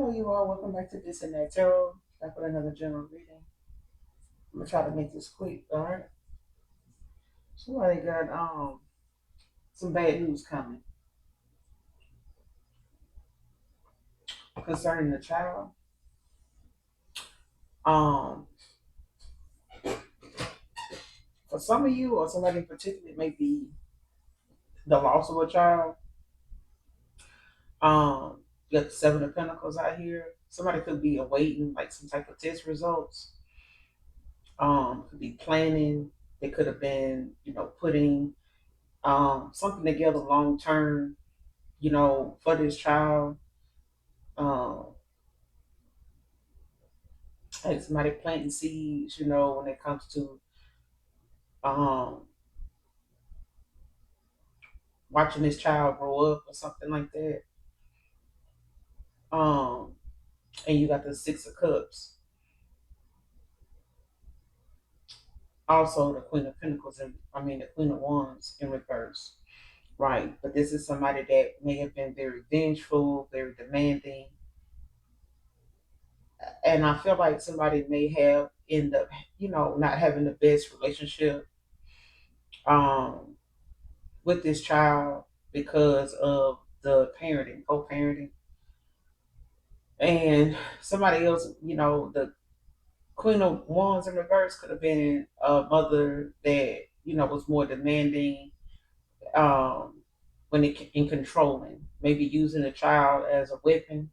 Hello, you all. Welcome back to This and That Tarot. Back with another general reading. I'm gonna try to make this quick. All right. Somebody got some bad news coming concerning the child. Um, for some of you or somebody in particular, it may be the loss of a child. You got the Seven of Pentacles out here. Somebody could be awaiting like some type of test results. Could be planning. They could have been, putting something together long term, for this child. Um, like somebody planting seeds, when it comes to um, watching this child grow up or something like that. Um, and you got the Six of Cups, also the Queen of Pentacles, and the Queen of Wands in reverse, right? But this is somebody that may have been very vengeful, very demanding, and I feel like somebody may have end up, not having the best relationship um, with this child because of the parenting, co-parenting. And somebody else, the Queen of Wands in reverse could have been a mother that, was more demanding, um, when it in controlling, maybe using a child as a weapon.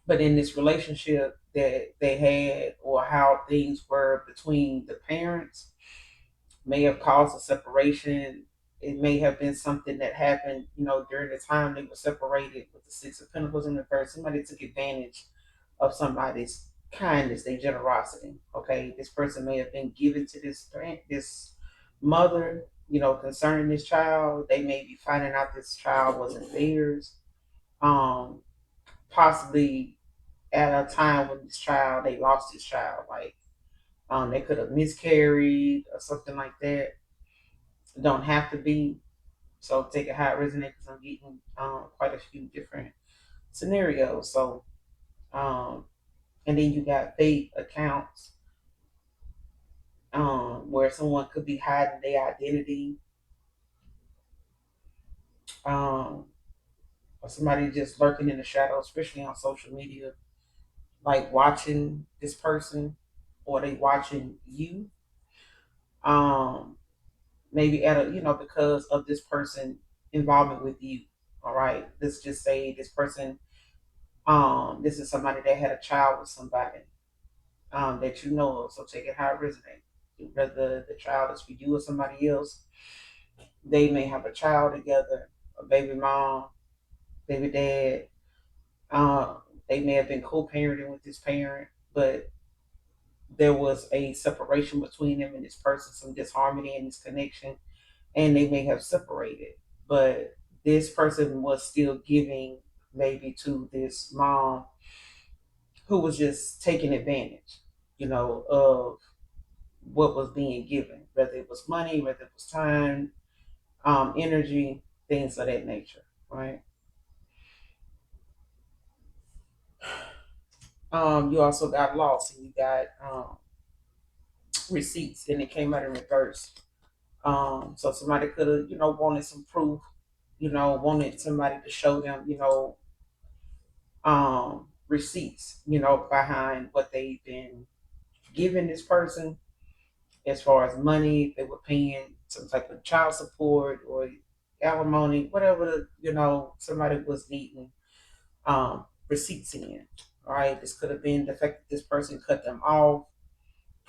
But in this relationship that they had, or how things were between the parents, may have caused a separation. It may have been something that happened, during the time they were separated with the Six of Pentacles in reverse. Somebody took advantage of somebody's kindness, their generosity. Okay, this person may have been given to this mother, concerning this child. They may be finding out this child wasn't theirs. Um, Possibly at a time when they lost this child, like they could have miscarried or something like that. Don't have to be. So take it how it resonates, because I'm getting quite a few different scenarios. So um, and then you got fake accounts, where someone could be hiding their identity, um, or somebody just lurking in the shadows, especially on social media, like watching this person, or they watching you. Um, Maybe at a, because of this person involvement with you. All right, let's just say this person, this is somebody that had a child with somebody, that you know of. So take it how it resonates. Whether the child is for you or somebody else, they may have a child together, a baby mom, baby dad. Um, they may have been co-parenting with this parent, but there was a separation between them and this person, some disharmony and disconnection, and they may have separated. But this person was still giving maybe to this mom who was just taking advantage, of what was being given, whether it was money, whether it was time, energy, things of that nature, right? You also got lost, and you got receipts, and it came out in reverse. So somebody could have, wanted some proof, wanted somebody to show them, receipts, behind what they've been giving this person, as far as money. They were paying some type of child support or alimony, whatever, somebody was needing receipts in. All right, this could have been the fact that this person cut them off,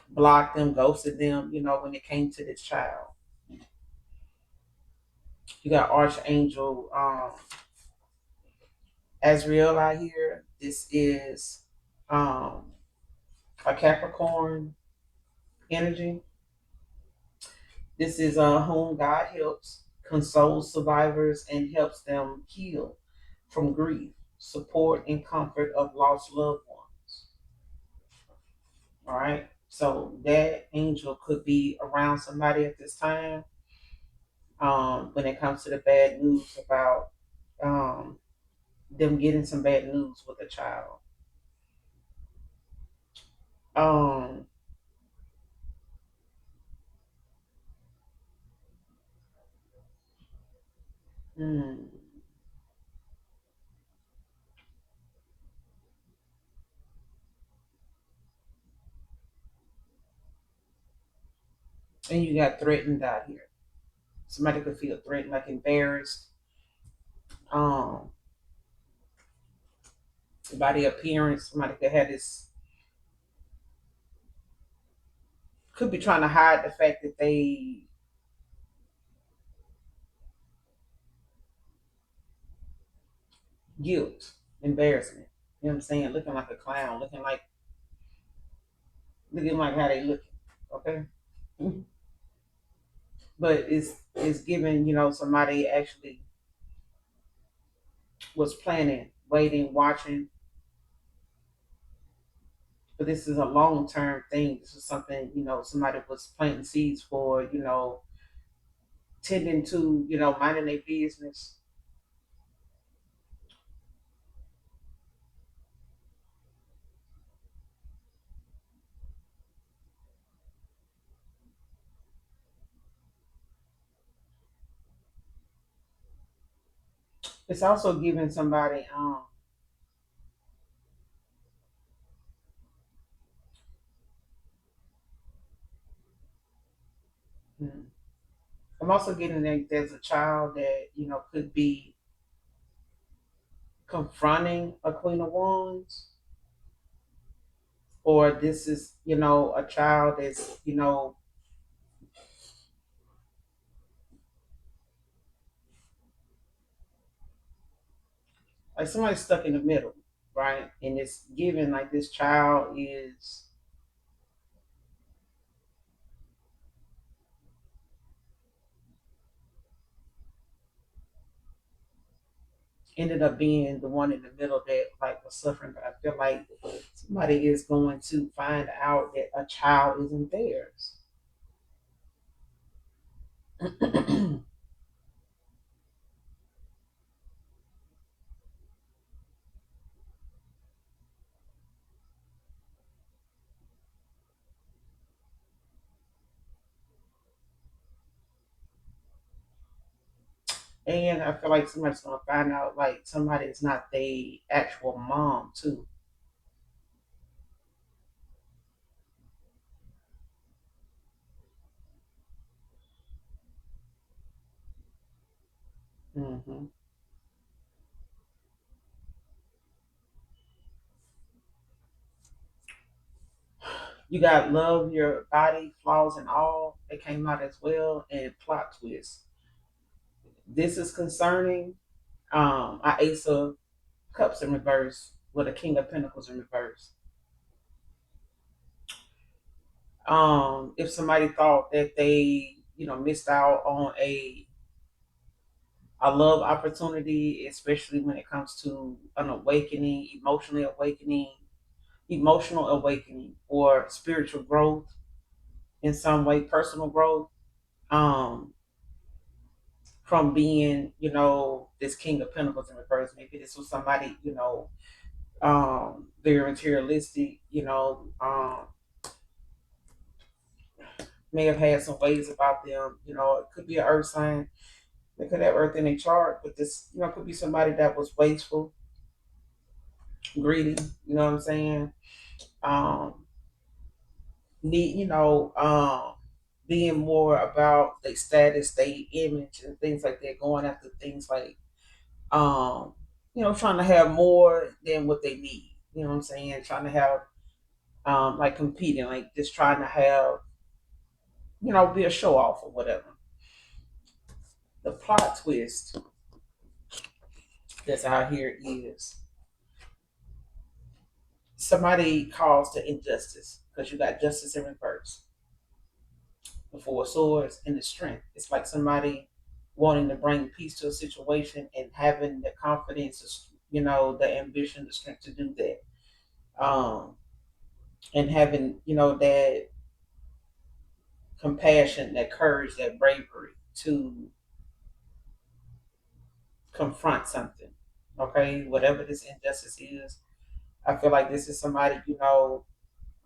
blocked them, ghosted them, when it came to this child. You got Archangel Azrael out here. This is um, a Capricorn energy. This is whom God helps, consoles survivors, and helps them heal from grief, support, and comfort of lost loved ones. All right. So that angel could be around somebody at this time, when it comes to the bad news about um, them getting some bad news with a child. Um, hmm. And you got threatened out here. Somebody could feel threatened, like embarrassed, um, by the appearance. Somebody could have this, could be trying to hide the fact that they guilt, embarrassment. You know what I'm saying? Looking like a clown, looking like how they looking. Okay. But it's giving, somebody actually was planning, waiting, watching. But this is a long term thing. This is something, somebody was planting seeds for, tending to, minding their business. It's also giving somebody, hmm, I'm also getting that there's a child that, could be confronting a Queen of Wands, or this is, a child that's, like somebody's stuck in the middle, right? And it's given like this child is ended up being the one in the middle that like was suffering. But I feel like somebody is going to find out that a child isn't theirs. And I feel like somebody's gonna find out like somebody is not the actual mom too. Hmm. You got love your body, flaws and all. It came out as well, and plot twist. This is concerning. I Ace of Cups in reverse with a King of Pentacles in reverse. If somebody thought that they, missed out on a love opportunity, especially when it comes to an awakening, emotional awakening, or spiritual growth in some way, personal growth, um, from being, this King of Pentacles in reverse. Maybe this was somebody, very materialistic, may have had some ways about them. It could be an earth sign. They could have earth in their chart, but this, could be somebody that was wasteful, greedy, you know what I'm saying? Um, need, being more about their status, their image and things like that, going after things like, um, trying to have more than what they need. You know what I'm saying? Trying to have, like competing, like just trying to have, be a show off or whatever. The plot twist that's out here is somebody caused the injustice because you got justice in reverse, the four of swords, and the strength. It's like somebody wanting to bring peace to a situation and having the confidence, the ambition, the strength to do that. And having, that compassion, that courage, that bravery to confront something. Okay, whatever this injustice is, I feel like this is somebody,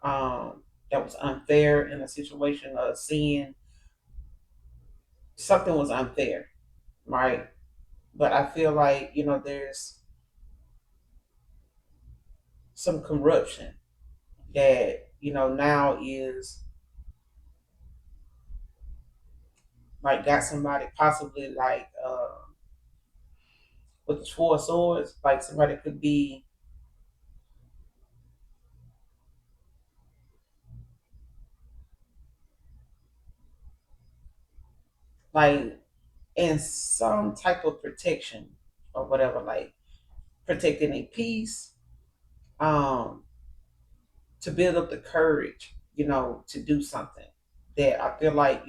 that was unfair in a situation of seeing something was unfair, right? But I feel like, there's some corruption that, now is like got somebody possibly like with the four swords, like somebody could be like in some type of protection or whatever, like protecting a peace, um, to build up the courage, to do something that I feel like,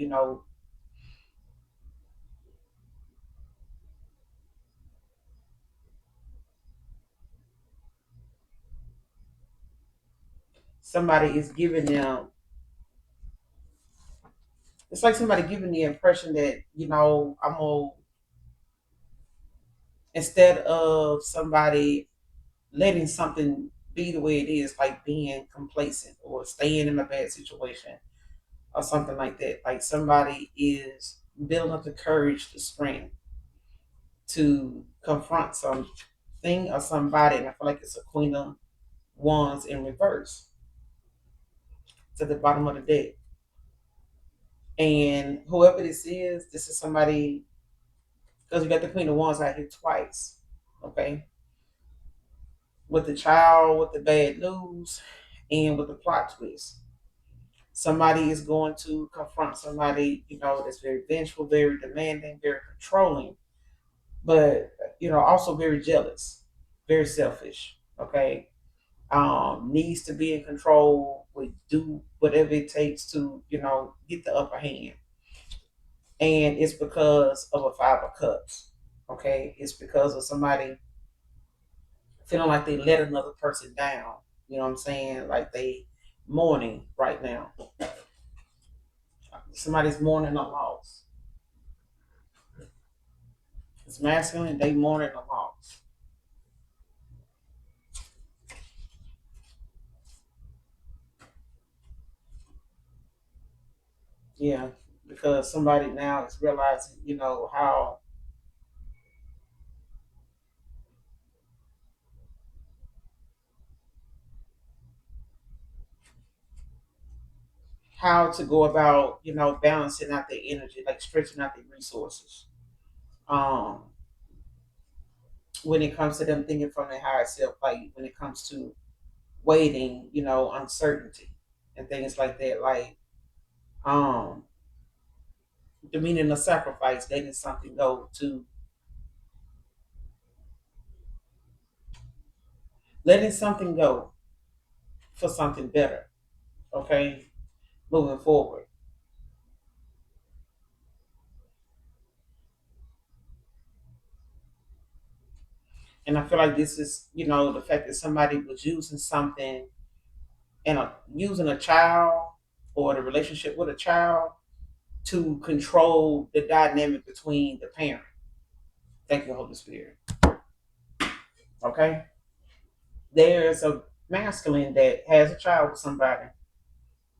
somebody is giving them, it's like somebody giving the impression that, I'm gonna, instead of somebody letting something be the way it is, like being complacent or staying in a bad situation or something like that. Like somebody is building up the courage, the strength to confront something or somebody, and I feel like it's a Queen of Wands in reverse to the bottom of the deck. And whoever this is somebody, because we got the Queen of Wands out here twice, okay? With the child, with the bad news, and with the plot twist. Somebody is going to confront somebody, that's very vengeful, very demanding, very controlling, but also very jealous, very selfish. Okay, needs to be in control, would do whatever it takes to get the upper hand, and it's because of a Five of Cups. Okay, it's because of somebody feeling like they let another person down. You know what I'm saying? Like they mourning right now. Somebody's mourning a loss. It's masculine. They mourning a loss. Yeah, because somebody now is realizing, how to go about, balancing out their energy, like stretching out their resources. Um, when it comes to them thinking from their higher self, like when it comes to waiting, uncertainty and things like that, like um, the meaning of sacrifice, letting something go to letting something go for something better. Okay, moving forward. And I feel like this is, the fact that somebody was using something and using a child or the relationship with a child to control the dynamic between the parent. Thank you, Holy Spirit. Okay? There's a masculine that has a child with somebody.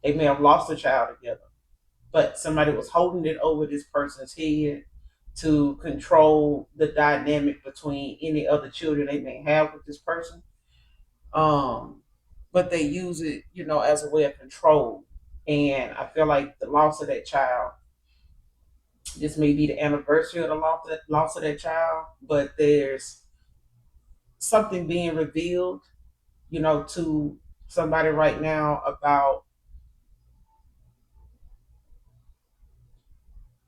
They may have lost a child together, but somebody was holding it over this person's head to control the dynamic between any other children they may have with this person. Um, but they use it, as a way of control. And I feel like the loss of that child, this may be the anniversary of the loss of that child, but there's something being revealed, to somebody right now about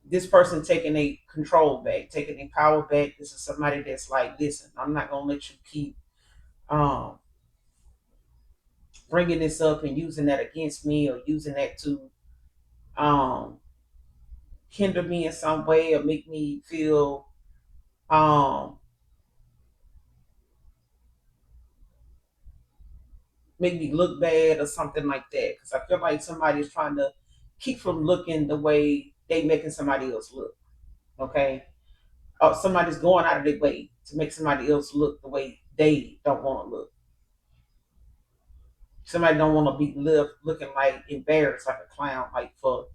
this person taking a control back, taking a power back. This is somebody that's like, listen, I'm not gonna let you keep um, bringing this up and using that against me or using that to um, hinder me in some way or make me feel um, make me look bad or something like that. Because I feel like somebody's trying to keep from looking the way they making somebody else look. Okay. somebody's going out of their way to make somebody else look the way they don't want to look. Somebody don't want to be looking like embarrassed like a clown, like for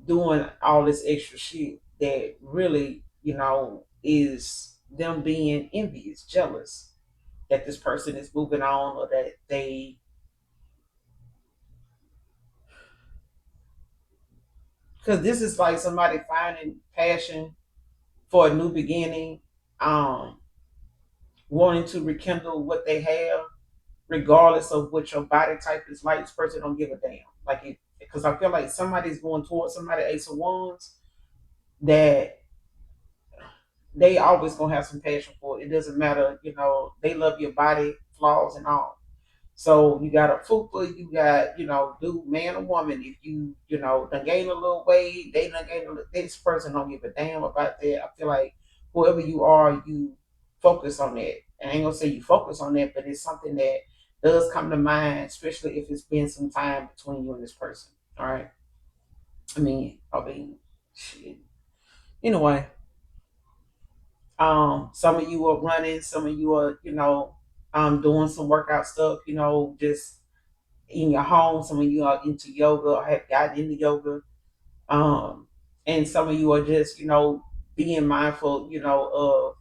doing all this extra shit that really, is them being envious, jealous that this person is moving on or that they, because this is like somebody finding passion for a new beginning, um, wanting to rekindle what they have, regardless of what your body type is like. This person don't give a damn. Like it, because I feel like somebody's going towards somebody Ace of Wands that they always gonna have some passion for it. It doesn't matter, they love your body, flaws and all. So you got a fupa, you got, dude, man or woman. If you done gain a little weight, they done gain a little, this person don't give a damn about that. I feel like whoever you are, you focus on that. And I ain't gonna say you focus on that, but it's something that does come to mind, especially if it's been some time between you and this person. All right. I mean, shit. Anyway, some of you are running, some of you are, doing some workout stuff, just in your home. Some of you are into yoga or have gotten into yoga. Um, and some of you are just, being mindful, of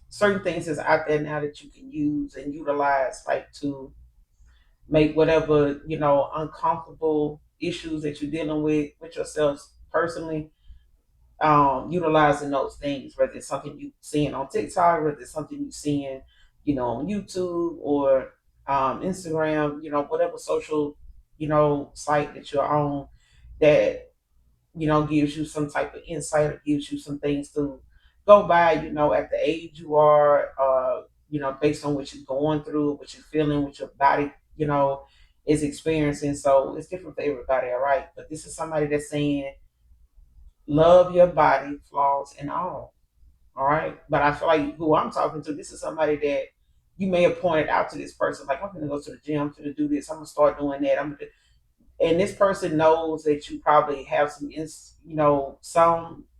certain things that's out there now that you can use and utilize, like to make whatever, uncomfortable issues that you're dealing with yourself personally, utilizing those things, whether it's something you seeing on TikTok, whether it's something you seeing, on YouTube or Instagram, whatever social, site that you're on that, gives you some type of insight or gives you some things to go by, at the age you are, based on what you're going through, what you're feeling, what your body, is experiencing. So it's different for everybody, all right? But this is somebody that's saying, love your body, flaws and all. All right. But I feel like who I'm talking to, this is somebody that you may have pointed out to this person, like, I'm gonna go to the gym, I'm gonna do this, I'm gonna start doing that. And this person knows that you probably have some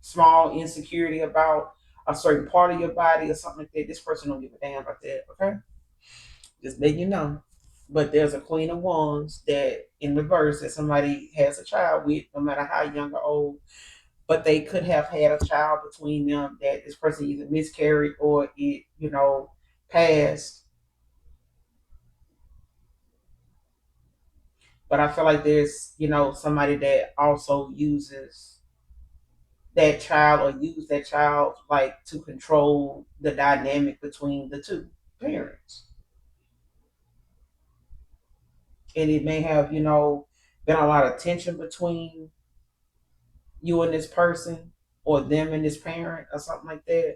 small insecurity about a certain part of your body or something like that. This person don't give a damn about that. Okay. Just letting you know. But there's a Queen of Wands that in reverse that somebody has a child with, no matter how young or old, but they could have had a child between them that this person either miscarried or it, passed. But I feel like there's, somebody that also uses that child or use that child like to control the dynamic between the two parents. And it may have, been a lot of tension between you and this person or them and this parent or something like that.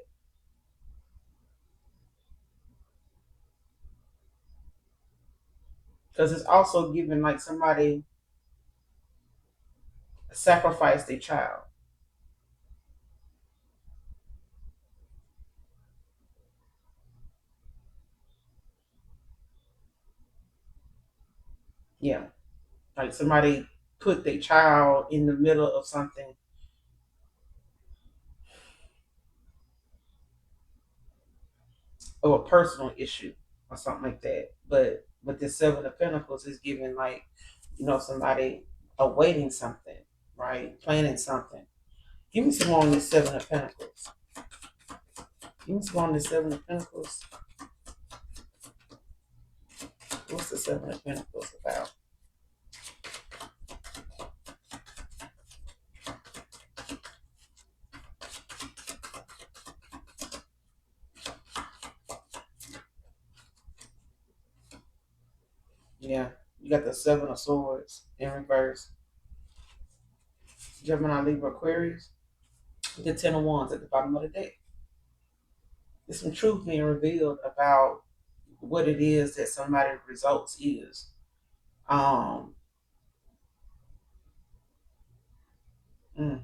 Because it's also giving like somebody sacrificed their child. Yeah. Like somebody put their child in the middle of something or a personal issue or something like that. But with the Seven of Pentacles is giving like, somebody awaiting something, right? Planning something. Give me some more on the Seven of Pentacles. Give me some more on the Seven of Pentacles. What's the Seven of Pentacles about? Yeah. You got the Seven of Swords in reverse. Gemini, Libra, Aquarius. The Ten of Wands at the bottom of the deck. There's some truth being revealed about what it is that somebody's results is. Um, mm,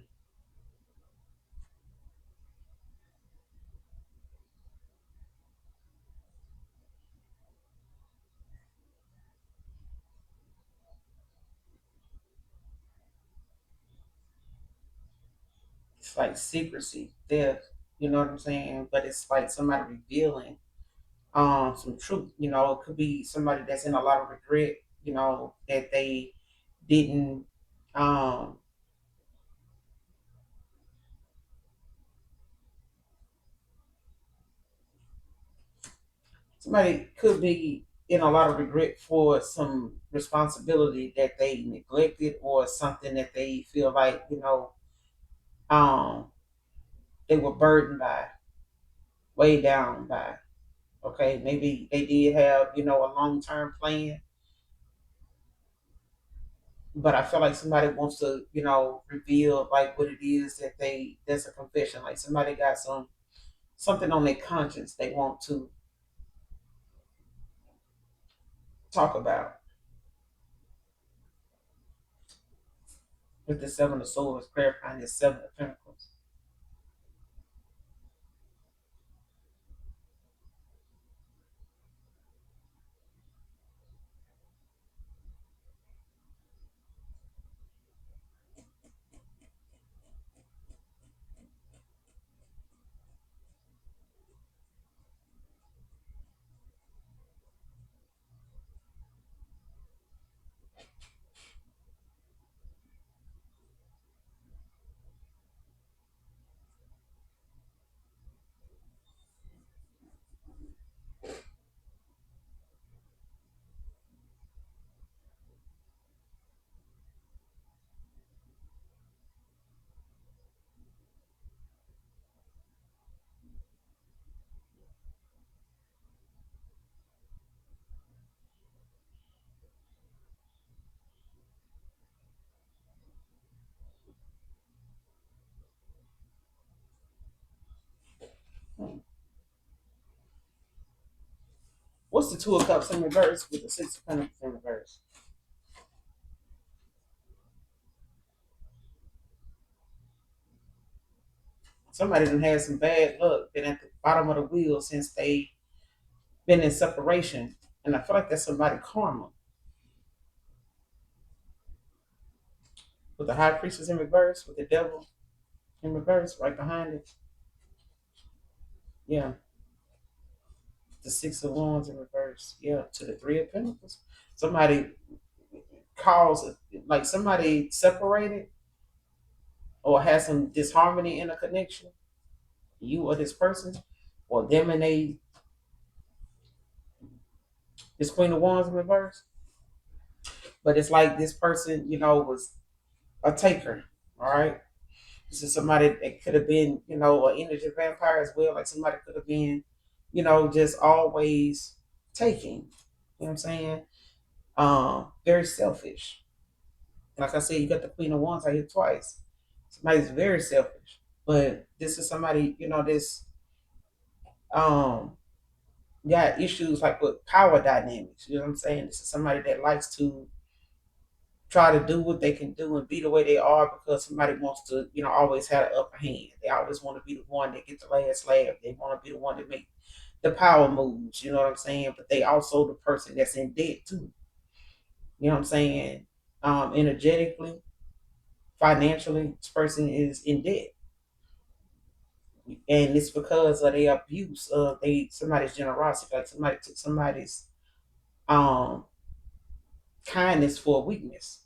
It's like secrecy, theft, you know what I'm saying? But it's like somebody revealing some truth. You know, it could be somebody that's in a lot of regret, you know, that they didn't um somebody could be in a lot of regret for some responsibility that they neglected or something that they feel like, you know, um they were burdened by, way down by. Okay, maybe they did have, you know, a long term plan, but I feel like somebody wants to, you know, reveal like what it is that they that's a confession. Like somebody got something on their conscience they want to talk about. With the seven of swords clarifying the seven of pentacles. Hmm. What's the two of cups in reverse with the six of pentacles in reverse? Somebody done had some bad luck, been at the bottom of the wheel since they been in separation. And I feel like that's somebody karma. With the high priestess in reverse, with the devil in reverse, right behind it. Yeah. The six of wands in reverse. Yeah. To the three of pentacles. Somebody caused, like somebody separated or has some disharmony in a connection, you or this person, or them and they, this queen of wands in reverse. But it's like this person, you know, was a taker. All right. This is somebody that could have been, you know, an energy vampire as well. Like somebody could have been, you know, just always taking. You know what I'm saying? Very selfish. Like I said, you got the Queen of Wands. I hit twice. Somebody's very selfish, but this is somebody, you know, this um got issues like with power dynamics. You know what I'm saying? This is somebody that likes to try to do what they can do and be the way they are because somebody wants to, you know, always have the upper hand. They always want to be the one that gets the last laugh. They want to be the one that make the power moves. You know what I'm saying? But they also the person that's in debt too. You know what I'm saying? Energetically, financially, this person is in debt, and it's because of their abuse of they somebody's generosity. Like somebody took somebody's um kindness for weakness.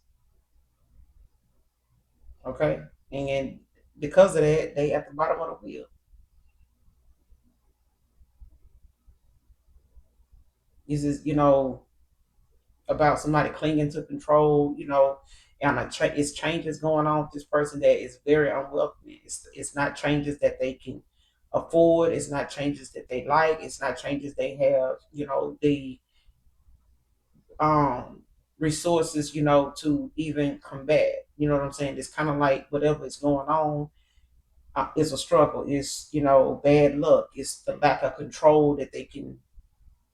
Okay, and because of that, they at the bottom of the wheel. This is, you know, about somebody clinging to control, you know, and it's changes going on with this person that is very unwelcome. It's not changes that they can afford. It's not changes that they like. It's not changes they have, you know, the um resources, you know, to even combat. You know what I'm saying? It's kind of like whatever is going on is a struggle. It's, you know, bad luck. It's the lack of control that they can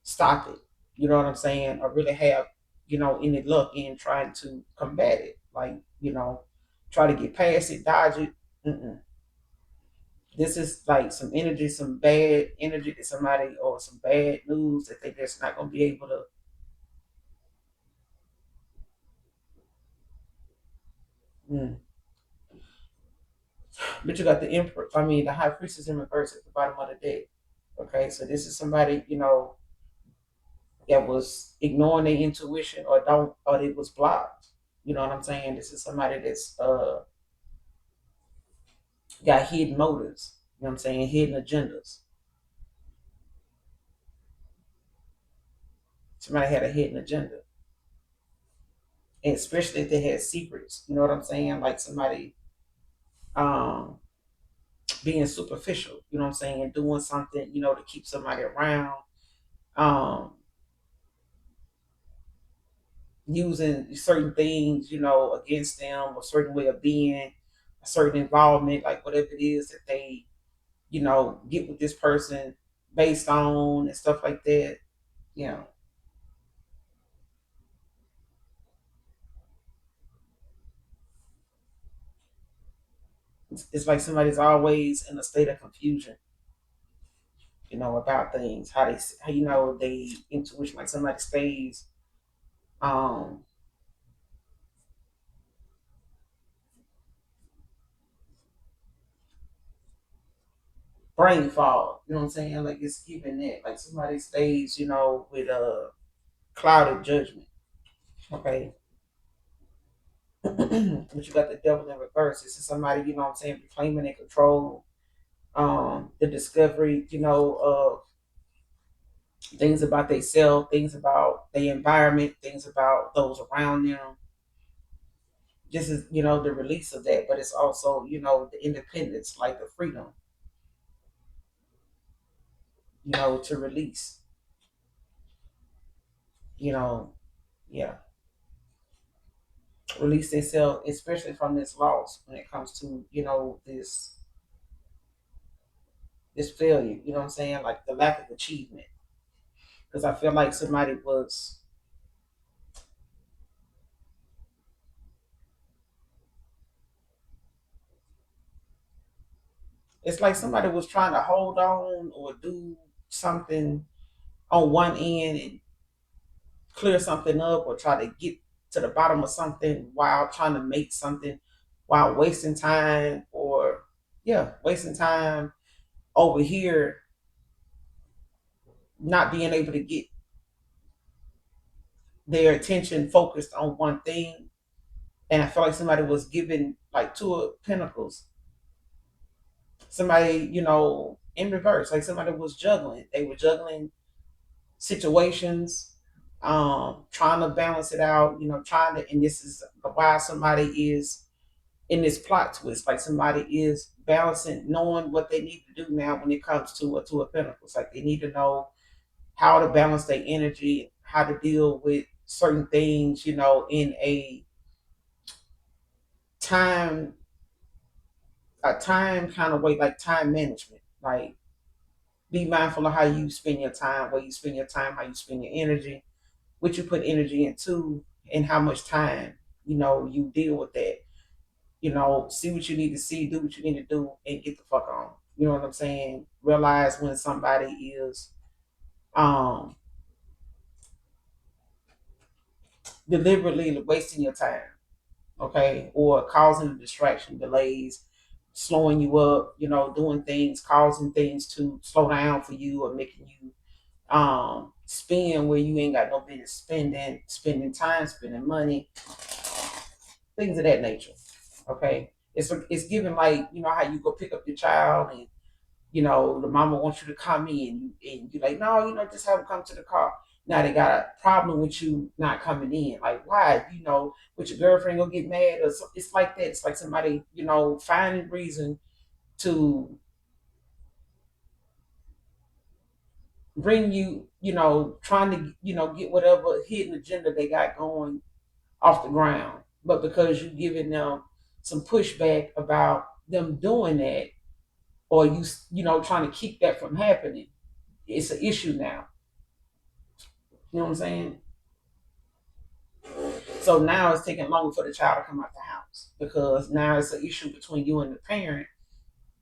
stop it. You know what I'm saying? Or really have, you know, any luck in trying to combat it. Like, you know, try to get past it, dodge it. Mm-mm. This is like some energy, some bad energy to somebody or some bad news that they just not gonna be able to. Mm. But you got the emperor, I mean, the high priestess in reverse at the bottom of the deck. Okay, so this is somebody, that was ignoring their intuition or don't, or it was blocked. You know what I'm saying? This is somebody that's got hidden motives. You know what I'm saying? Hidden agendas. Somebody had a hidden agenda, and especially if they had secrets. You know what I'm saying? Like somebody um being superficial. You know what I'm saying? And doing something, to keep somebody around. Um, Using certain things, against them, a certain way of being, a certain involvement, like whatever it is that they, get with this person based on and stuff like that. You know, it's like somebody's always in a state of confusion, about things, how they intuition, like somebody stays um brain fog. You know what I'm saying? Like it's giving that, like somebody stays, with a clouded judgment. Okay. But you got the devil in reverse. This is somebody, what I'm saying, reclaiming and control, the discovery, of things about themselves, things about the environment, things about those around them. This is, the release of that, but it's also, the independence, like the freedom, to release, you know, yeah, release themselves, especially from this loss when it comes to, this failure, you know what I'm saying? Like the lack of achievement. Because I feel like somebody was, it's like somebody was trying to hold on or do something on one end and clear something up or try to get to the bottom of something while trying to make something, while wasting time, or yeah, wasting time over here, not being able to get their attention focused on one thing. And I feel like somebody was given like two of pentacles, somebody, in reverse, like somebody was juggling, they were juggling situations, trying to balance it out, trying to, and this is why somebody is in this plot twist, like somebody is balancing, knowing what they need to do now when it comes to a two of pentacles. Like they need to know how to balance their energy, how to deal with certain things, in time time kind of way, like time management. Like be mindful of how you spend your time, where you spend your time, how you spend your energy, what you put energy into, and how much time, you deal with that. See what you need to see, do what you need to do, and get the fuck on. You know what I'm saying? Realize when somebody is um deliberately wasting your time, okay, or causing a distraction, delays, slowing you up, doing things, causing things to slow down for you, or making you spend where you ain't got no business spending time, spending money, things of that nature. Okay. It's given, like, how you go pick up your child, and the mama wants you to come in, and you're like, no, just have them come to the car. Now they got a problem with you not coming in. Like, why? With your girlfriend gonna get mad, or so, it's like that. It's like somebody, finding reason to bring you, trying to, get whatever hidden agenda they got going off the ground. But because you're giving them some pushback about them doing that, or trying to keep that from happening, it's an issue now. You know what I'm saying? So now it's taking longer for the child to come out the house, because now it's an issue between you and the parent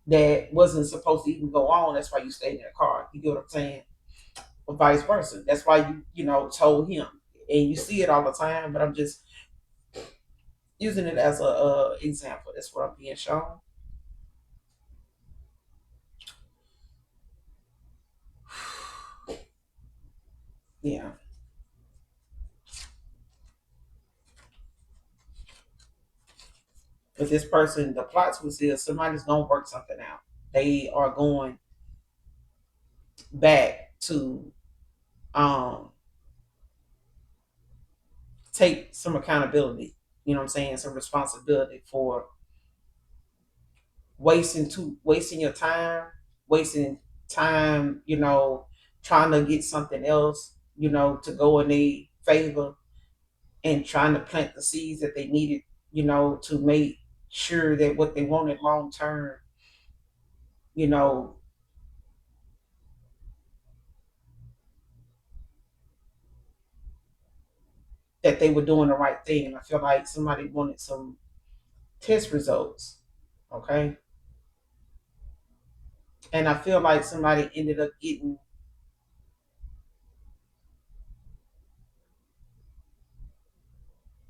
that wasn't supposed to even go on. That's why you stayed in the car. You get what I'm saying? Or vice versa. That's why told him. And you see it all the time, but I'm just using it as a example. That's what I'm being shown. Yeah. But this person, the plot twist is somebody's gonna work something out. They are going back to um take some accountability, you know what I'm saying, some responsibility for wasting your time, wasting time, trying to get something else, to go in their favor and trying to plant the seeds that they needed, to make sure that what they wanted long term, you know, that they were doing the right thing. And I feel like somebody wanted some test results. Okay. And I feel like somebody ended up getting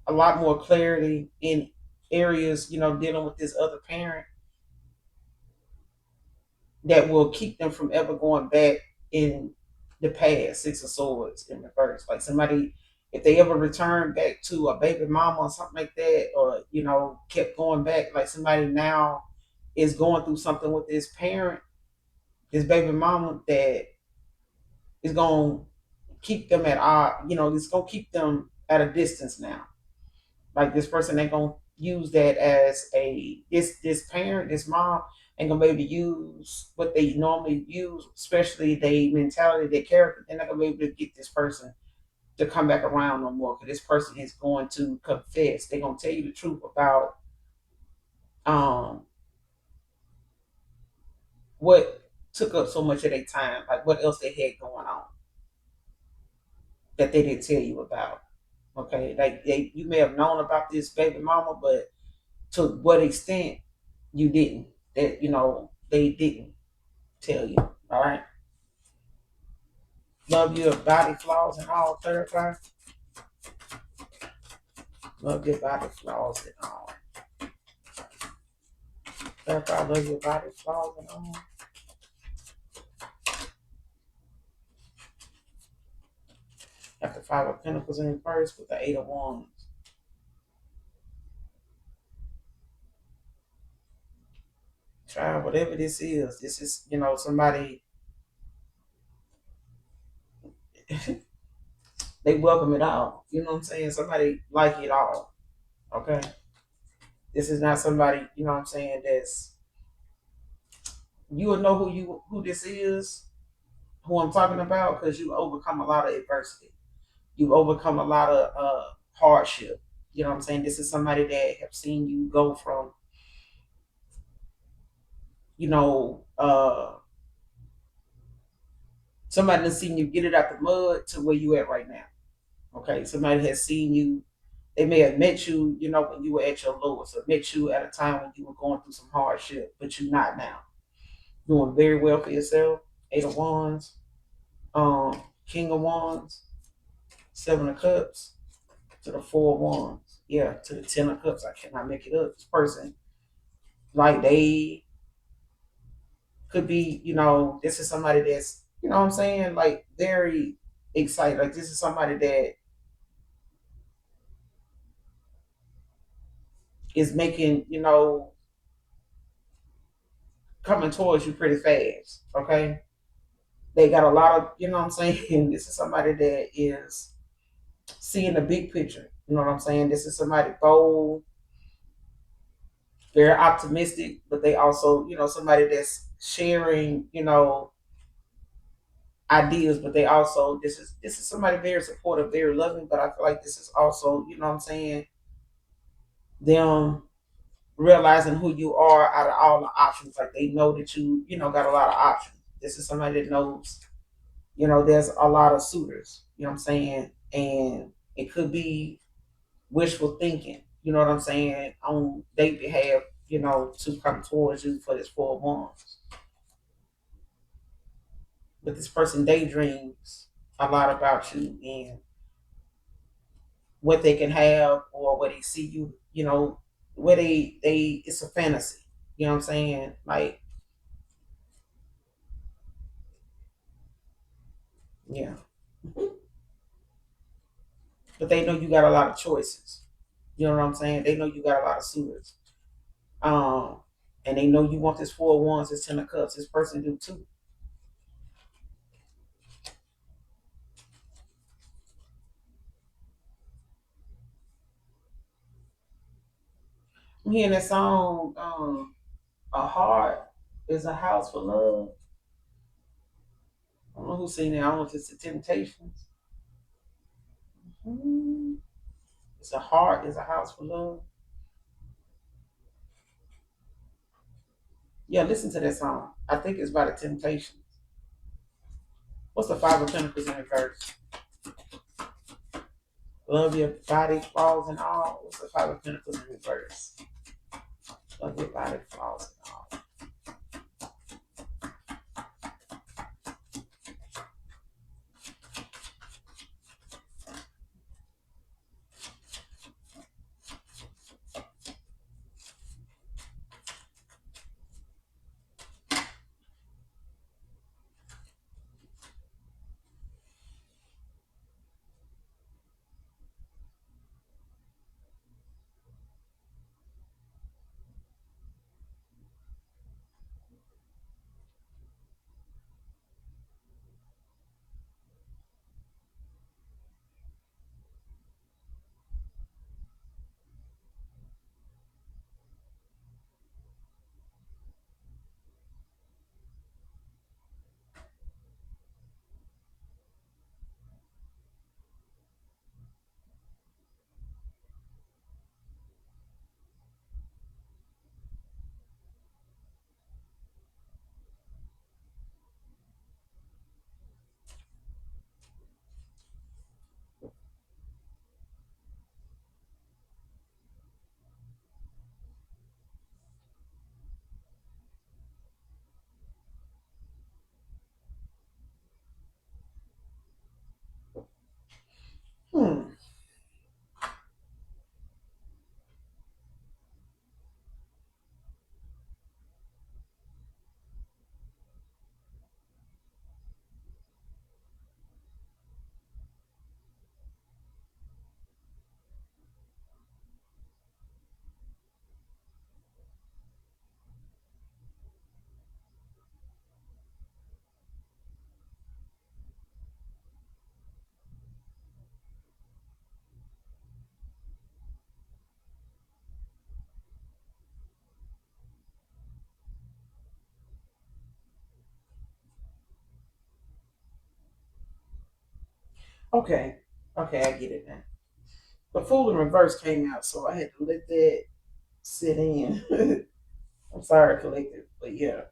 a lot more clarity in areas, dealing with this other parent that will keep them from ever going back in the past. Six of Swords in reverse. Like somebody, if they ever return back to a baby mama or something like that, or kept going back, like somebody now is going through something with this parent, this baby mama that is going to keep them at it's going to keep them at a distance now. Like this person ain't gonna use that as this parent, this mom ain't gonna be able to use what they normally use, especially their mentality, their character. They're not gonna be able to get this person to come back around no more because this person is going to confess. They're gonna tell you the truth about um what took up so much of their time, like what else they had going on that they didn't tell you about. Okay, like you may have known about this baby mama, but to what extent you didn't. That they didn't tell you. All right. Love your body flaws and all. Clarify. Love your body flaws and all. Clarify. Love your body flaws and all. After Five of Pentacles in reverse with the Eight of Wands. Try whatever this is. This is somebody. They welcome it all. You know what I'm saying? Somebody like it all. Okay. This is not somebody. You know what I'm saying? That's you will know who this is, who I'm talking about, because you overcome a lot of adversity. You've overcome a lot of hardship. You know what I'm saying? This is somebody that have seen you go from, you know, somebody has seen you get it out the mud to where you at right now. Okay. Somebody has seen you, they may have met you, when you were at your lowest, or met you at a time when you were going through some hardship, but you're not now. Doing very well for yourself. Eight of Wands, King of Wands, Seven of Cups, to the Four of Wands. Yeah, to the Ten of Cups. I cannot make it up. This person, like they could be, this is somebody that's, what I'm saying, like very excited. Like this is somebody that is making, coming towards you pretty fast. Okay. They got a lot of, what I'm saying? This is somebody that is seeing the big picture. You know what I'm saying? This is somebody bold, very optimistic, but they also, somebody that's sharing, ideas, but they also this is somebody very supportive, very loving, but I feel like this is also, what I'm saying, them realizing who you are out of all the options. Like they know that got a lot of options. This is somebody that knows, there's a lot of suitors, what I'm saying? And it could be wishful thinking, you know what I'm saying, on their behalf, to come towards you for this 4 months. But this person daydreams a lot about you and what they can have or where they see you, where they it's a fantasy. You know what I'm saying? Like, yeah. but they know you got a lot of choices. You know what I'm saying? They know you got a lot of suitors. Um, and they know you want this four of wands, this ten of cups. This person do too. I'm hearing that song, A Heart is a House for Love. I don't know who's singing it. I don't know if it's the Temptations. Mhm. It's a heart is a house for love. Yeah, listen to that song. I think it's by the Temptations. What's the Five of Pentacles in reverse? Love your body, flaws and all. What's the Five of Pentacles in reverse? Love your body, flaws and all. Hmm. Okay. Okay, I get it now. The Fool in Reverse came out, so I had to let that sit in. I'm sorry, collective, but yeah,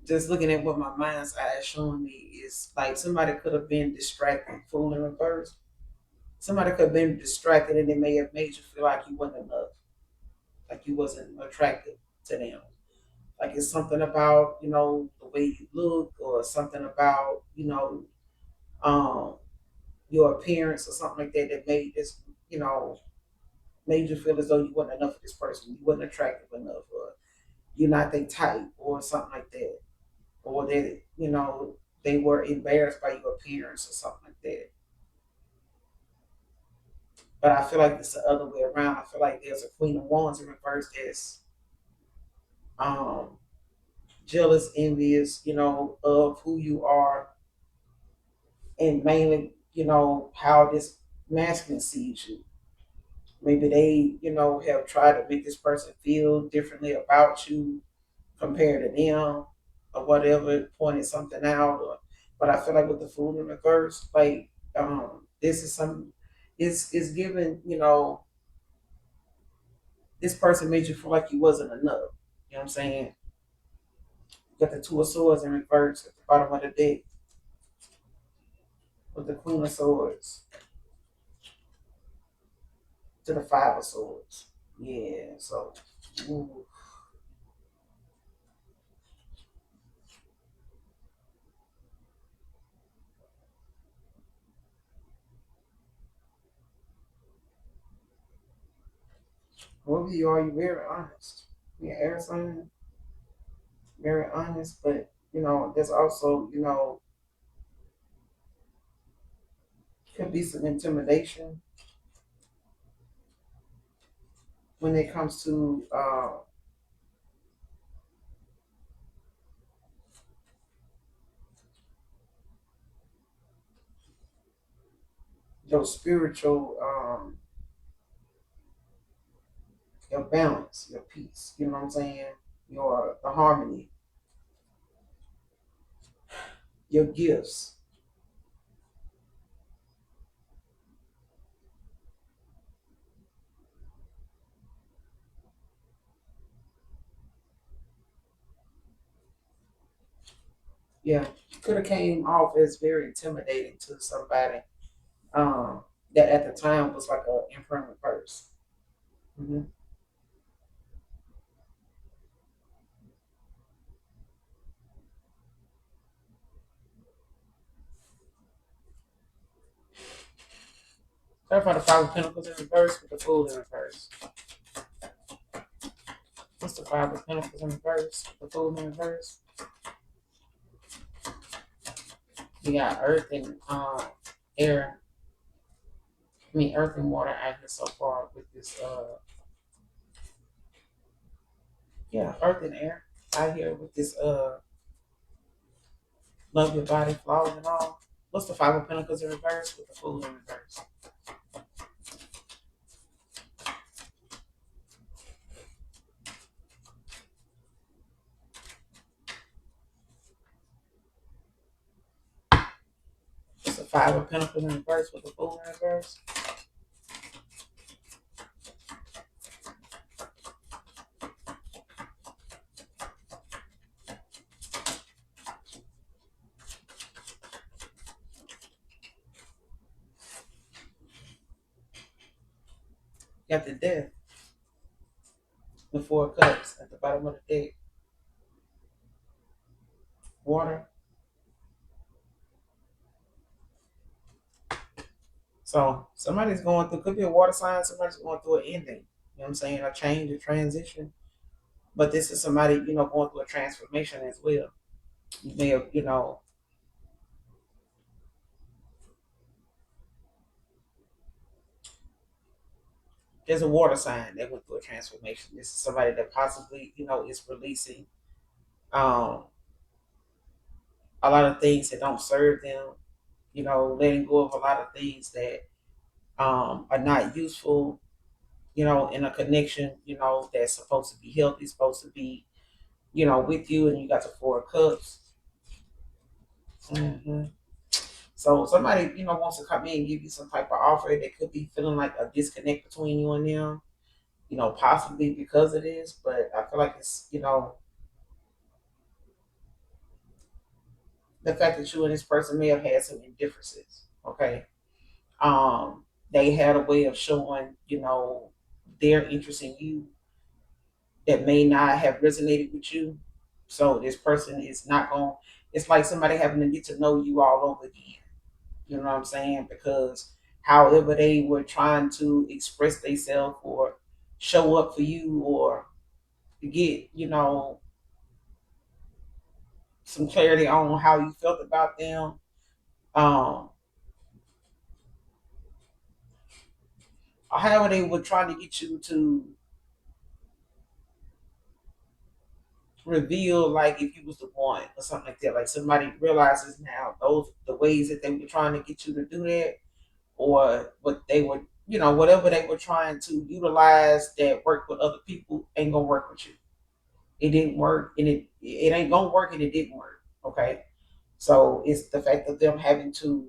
just looking at what my mind's eye is showing me is like somebody could have been distracted. Fool in Reverse. Somebody could have been distracted, and it may have made you feel like you wasn't enough, like you wasn't attractive to them. Like it's something about the way you look, or something about um, your appearance, or something like that that made this you know made you feel as though you wasn't enough for this person. You wasn't attractive enough, or you're not their type, or something like that, or that they were embarrassed by your appearance or something like that. But I feel like it's the other way around. I feel like there's a Queen of Wands in reverse that's um, jealous, envious, of who you are, and mainly, how this masculine sees you. Maybe they, have tried to make this person feel differently about you compared to them, or whatever, pointing something out. But I feel like with the Fool in reverse, like this is some, is given, this person made you feel like you wasn't enough. You know what I'm saying? Got the Two of Swords in reverse at the bottom of the deck with the Queen of Swords to the Five of Swords. Yeah, so ooh, whoever you are, you're very honest. Yeah, air sign, very honest, but there's also, Could be some intimidation when it comes to your spiritual, your balance, your peace. You know what I'm saying? Your the harmony, your gifts. Yeah, could have came off as very intimidating to somebody um, that at the time was like an impermanent purse. Mm-hmm. Clarify the Five of Pentacles in reverse with the Fool in reverse. What's the Five of Pentacles in reverse? The Fool in reverse. We got Earth and air. I mean, Earth and water out here so far with this. Yeah, Earth and air out here with this. Love your body, flaws and all. What's the Five of Pentacles in reverse with the Fool in reverse? What's the Five of Pentacles in reverse with the Fool in reverse? Got the Death, the Four of Cups at the bottom of the deck. Water. So somebody's going through, could be a water sign, somebody's going through an ending. You know what I'm saying? A change, a transition. But this is somebody, going through a transformation as well. You may have, there's a water sign that went through a transformation. This is somebody that possibly, is releasing um, a lot of things that don't serve them, letting go of a lot of things that are not useful, in a connection, that's supposed to be healthy, supposed to be, with you, and you got the Four of Cups. Hmm. So somebody, wants to come in and give you some type of offer. They could be feeling like a disconnect between you and them, possibly because of this. But I feel like it's, the fact that you and this person may have had some indifferences. Okay. They had a way of showing, their interest in you that may not have resonated with you. So this person is not going. It's like somebody having to get to know you all over again. You know what I'm saying? Because however they were trying to express themselves or show up for you or get, some clarity on how you felt about them, um, or however they were trying to get you to reveal, like if you was the one or something like that. Like somebody realizes now those the ways that they were trying to get you to do that, or what they were, whatever they were trying to utilize that worked with other people ain't gonna work with you. It didn't work, and it ain't gonna work, and it didn't work. Okay, so it's the fact of them having to,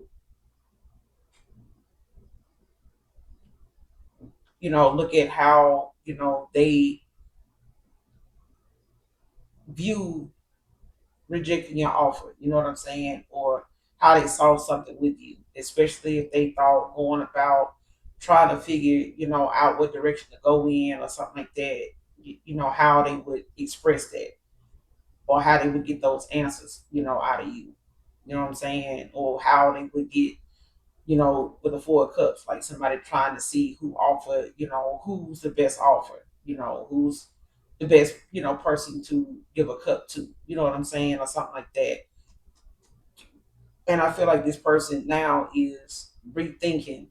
look at how they view rejecting your offer. You know what I'm saying, or how they saw something with you, especially if they thought going about trying to figure, out what direction to go in or something like that. How they would express that or how they would get those answers, out of you. You know what I'm saying? Or how they would get, with the Four of Cups, like somebody trying to see who offer, who's the best offer, who's the best, person to give a cup to, you know what I'm saying, or something like that. And I feel like this person now is rethinking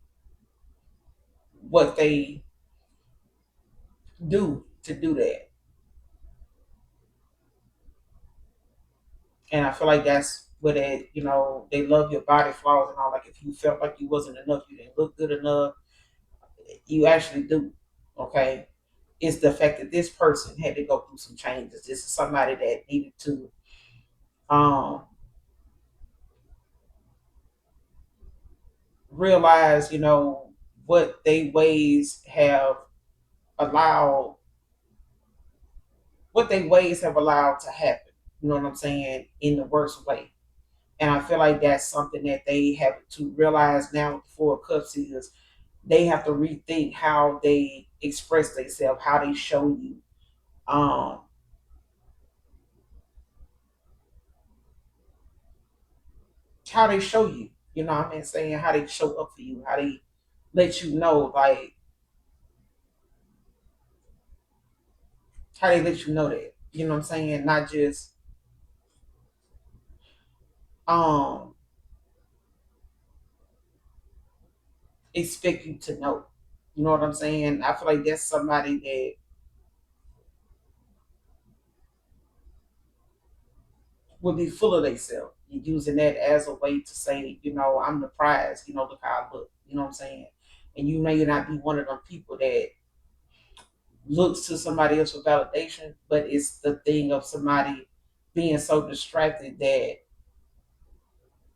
what they do to do that. And I feel like that's where they, they love your body flaws and all. Like if you felt like you wasn't enough, you didn't look good enough, you actually do. Okay. It's the fact that this person had to go through some changes. This is somebody that needed to um realize, what they ways have allowed what they ways have allowed to happen. You know what I'm saying? In the worst way. And I feel like that's something that they have to realize now with the Four of Cups is they have to rethink how they express themselves, how they show you, um, how they show you. You know what I mean? Saying how they show up for you, how they let you know, like how they let you know that. You know what I'm saying? Not just um expect you to know. You know what I'm saying? I feel like that's somebody that would be full of themselves and using that as a way to say, I'm the prize, look how I look, you know what I'm saying? And you may not be one of them people that looks to somebody else for validation, but it's the thing of somebody being so distracted that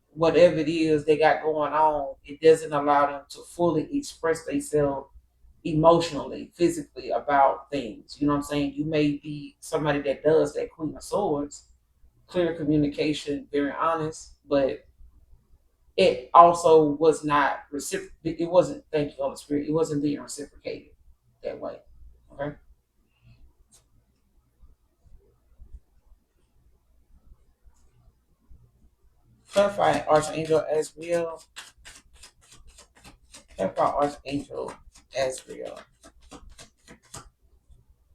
whatever it is they got going on, it doesn't allow them to fully express themselves emotionally, physically about things. You know what I'm saying? You may be somebody that does that Queen of Swords, clear communication, very honest, but it also was not reciprocated. It wasn't, thank you, Holy Spirit, it wasn't being reciprocated that way. Okay. Clarify Archangel Azrael. Clarify Archangel Azrael.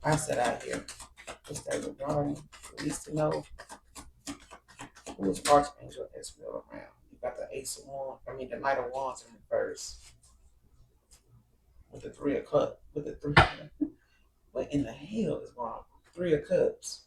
I said out here. What's that regarding? At least to know who is Archangel Azrael around. You got the Ace of Wands, the Knight of Wands in reverse. With the Three of Cups. With the three. What in the hell is going on? Three of Cups.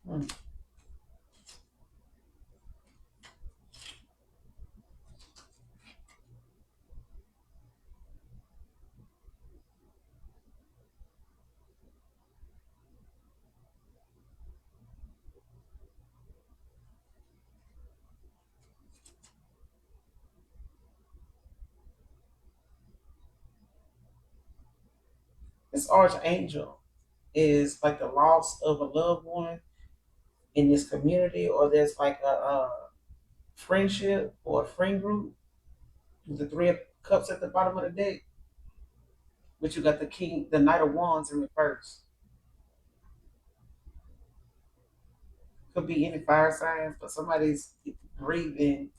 Hmm. This Archangel is like the loss of a loved one in this community, or there's like a friendship or a friend group. The Three of Cups at the bottom of the deck, but you got the King, the Knight of Wands in reverse. Could be any fire signs, but somebody's grieving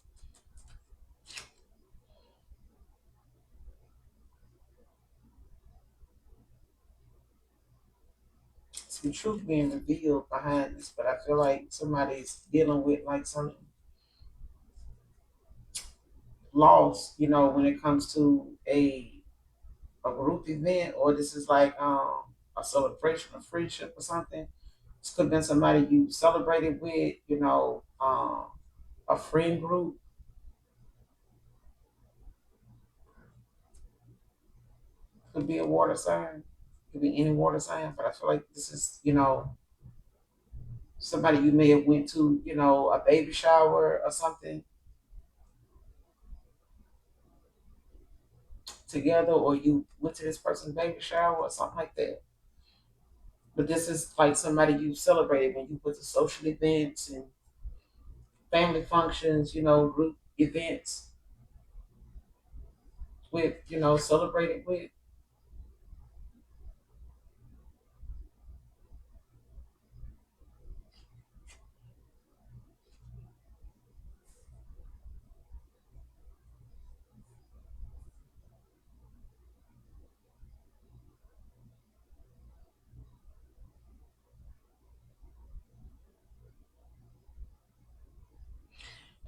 some truth being revealed behind this. But I feel like somebody's dealing with like some loss, when it comes to a group event, or this is like a celebration of friendship or something. This could have been somebody you celebrated with, a friend group. Could be a water sign. Could be any water sign, but I feel like this is, somebody you may have went to, a baby shower or something together, or you went to this person's baby shower or something like that. But this is like somebody you celebrated when you went to social events and family functions, group events with, celebrated with.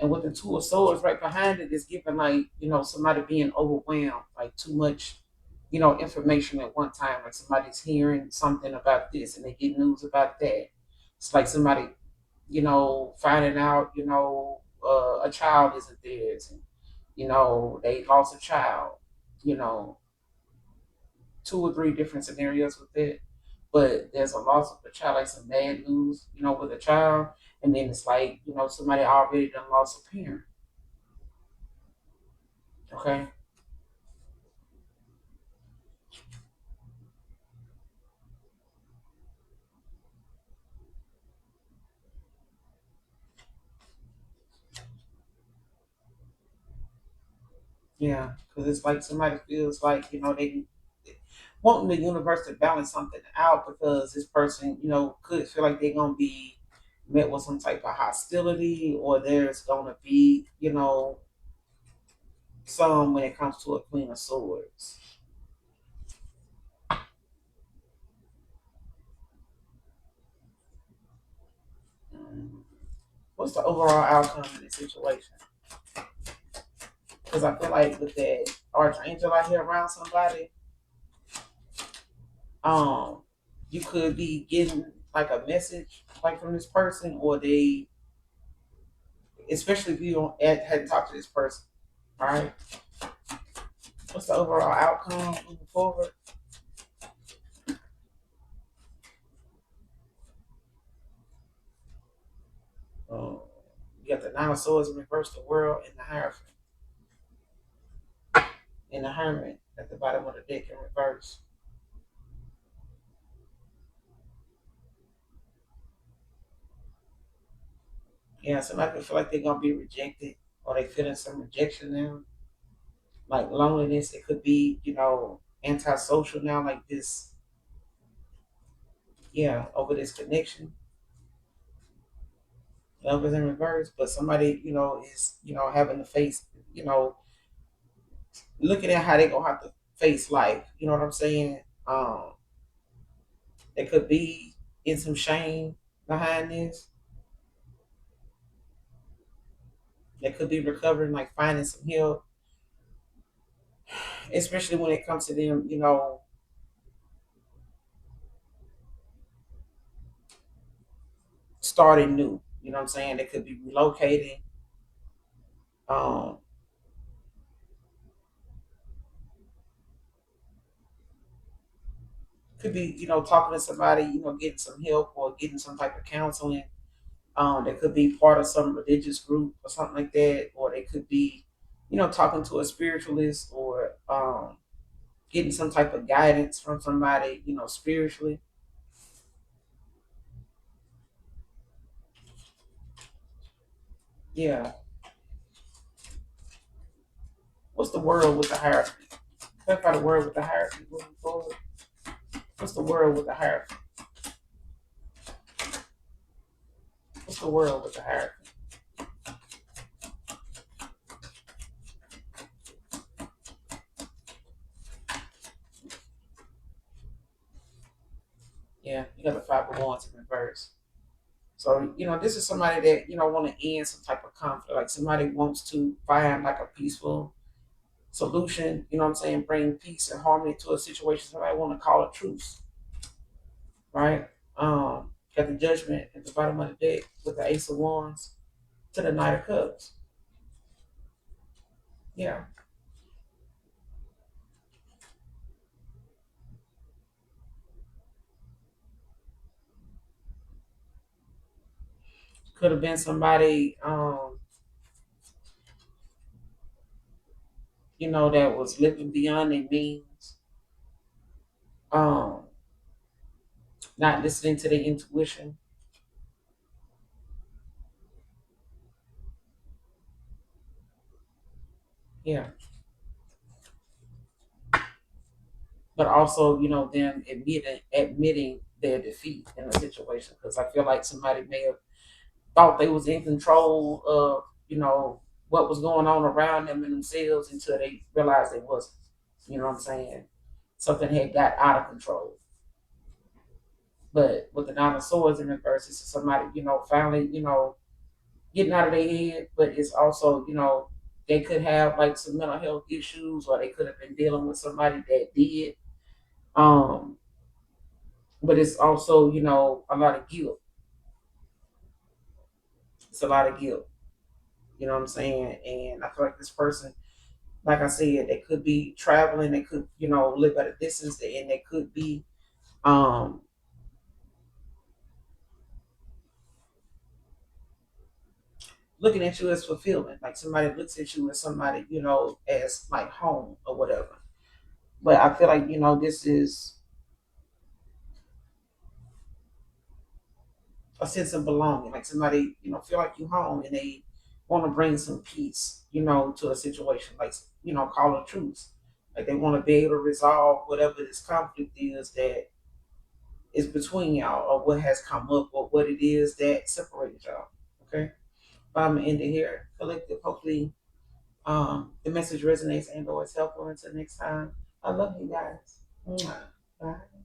And with the Two of Swords right behind it is giving like, somebody being overwhelmed, like too much, information at one time. Like somebody's hearing something about this and they get news about that. It's like somebody, finding out, a child isn't theirs, and they lost a child, you know, two or three different scenarios with it. But there's a loss of a child, like some bad news, with a child, and then it's like, somebody already done lost a parent. Okay. Yeah, because it's like somebody feels like, they wanting the universe to balance something out, because this person, could feel like they're gonna be met with some type of hostility, or there's gonna be, some when it comes to a Queen of Swords. Mm. What's the overall outcome in this situation? Because I feel like with that Archangel out here around somebody, um, you could be getting like a message like from this person, or they, especially if you don't hadn't talked to this person. All right, what's the overall outcome moving forward? Um, you got the Nine of Swords in reverse, the World, and the Hierophant, and the Hermit at the bottom of the deck in reverse. Yeah, somebody could feel like they're gonna be rejected, or they feeling some rejection now, like loneliness. It could be, antisocial now, like this. Yeah, over this connection. Love is in reverse, but somebody, is, having to face, you know, looking at how they gonna have to face life. You know what I'm saying? They could be in some shame behind this. They could be recovering, like finding some help, especially when it comes to them, starting new. You know what I'm saying? They could be relocating. Um, could be, talking to somebody, getting some help or getting some type of counseling. They could be part of some religious group or something like that, or they could be, talking to a spiritualist, or getting some type of guidance from somebody, spiritually. Yeah. What's the world with the hierarchy? Clarify the word with the hierarchy moving forward. What's the world with the hierarchy? What's the world with the hierarchy? Yeah, you got the five of wands in reverse. So, this is somebody that, want to end some type of conflict. Like somebody wants to find like a peaceful solution, you know what I'm saying? Bring peace and harmony to a situation. Somebody want to call a truce, right? Got the judgment at the bottom of the deck with the ace of wands to the knight of cups. Yeah. Could have been somebody, that was living beyond their means, um, not listening to their intuition. Yeah. But also, them admitting their defeat in a situation. Because I feel like somebody may have thought they was in control of, what was going on around them and themselves, until they realized they wasn't. You know what I'm saying? Something had got out of control. But with the Nine of Swords in reverse, it's somebody, finally, getting out of their head, but it's also, they could have like some mental health issues, or they could have been dealing with somebody that did. Um, but it's also, a lot of guilt. It's a lot of guilt. You know what I'm saying? And I feel like this person, like I said, they could be traveling, they could, live at a distance, and they could be um looking at you as fulfillment. Like somebody looks at you as somebody, as like home or whatever. But I feel like, this is a sense of belonging. Like somebody, feel like you home, and they want to bring some peace, to a situation. Like, call a truce. Like they want to be able to resolve whatever this conflict is that is between y'all, or what has come up, or what it is that separated y'all. Okay. But I'm gonna end it here. Collective. Hopefully, the message resonates and or is helpful. Until next time. I love you guys. Mwah. Bye.